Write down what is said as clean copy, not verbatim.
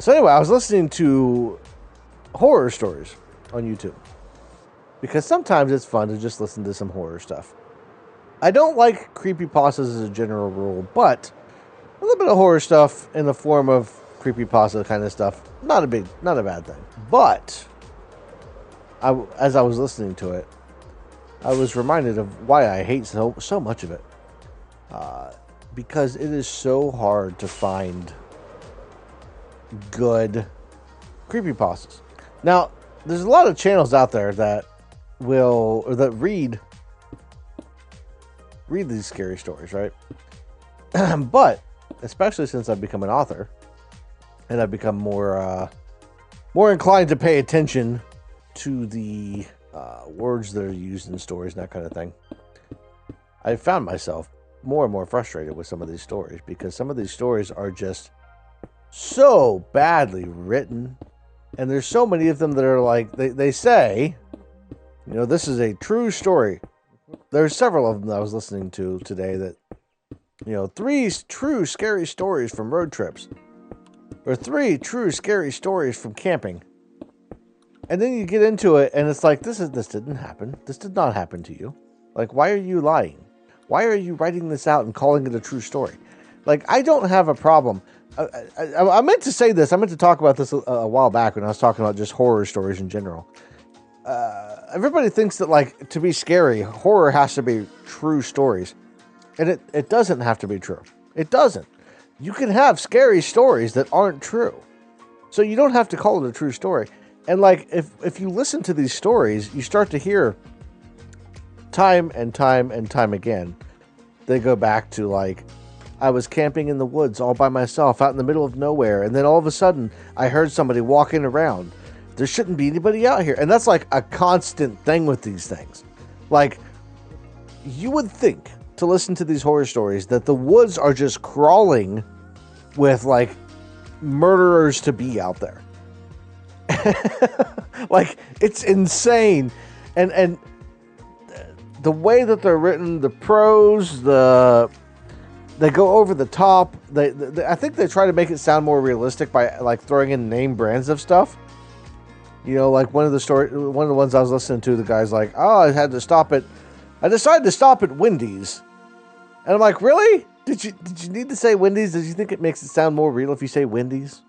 So anyway, I was listening to horror stories on YouTube because sometimes it's fun to just listen to some horror stuff. I don't like creepypastas as a general rule, but a little bit of horror stuff in the form of creepypasta kind of stuff, not a bad thing. But as I was listening to it, I was reminded of why I hate so much of it. Because it is so hard to find good creepypastas. Now, there's a lot of channels out there that read these scary stories, right? But especially since I've become an author and I've become more inclined to pay attention to the words that are used in stories and that kind of thing, I found myself more and more frustrated with some of these stories because some of these stories are just so badly written, and there's so many of them that are like they say, this is a true story. There's several of them that I was listening to today that 3 true scary stories from road trips, or 3 true scary stories from camping. And then you get into it and it's like, this didn't happen. This did not happen to you. Like, why are you lying? Why are you writing this out and calling it a true story? Like, I don't have a problem. I meant to say this. I meant to talk about this a while back when I was talking about just horror stories in general. Everybody thinks that, like, to be scary, horror has to be true stories. And it doesn't have to be true. It doesn't. You can have scary stories that aren't true. So you don't have to call it a true story. And, like, if you listen to these stories, you start to hear time and time and time again, they go back to, like, I was camping in the woods all by myself out in the middle of nowhere, and then all of a sudden I heard somebody walking around. There shouldn't be anybody out here. And that's like a constant thing with these things. Like, you would think, to listen to these horror stories, that the woods are just crawling with, like, murderers to be out there. Like, it's insane. And the way that they're written, the prose, they go over the top. I think they try to make it sound more realistic by, like, throwing in name brands of stuff. Like one of the ones I was listening to, the guy's like, "Oh, I decided to stop at Wendy's," and I'm like, "Really? Did you need to say Wendy's? Did you think it makes it sound more real if you say Wendy's?"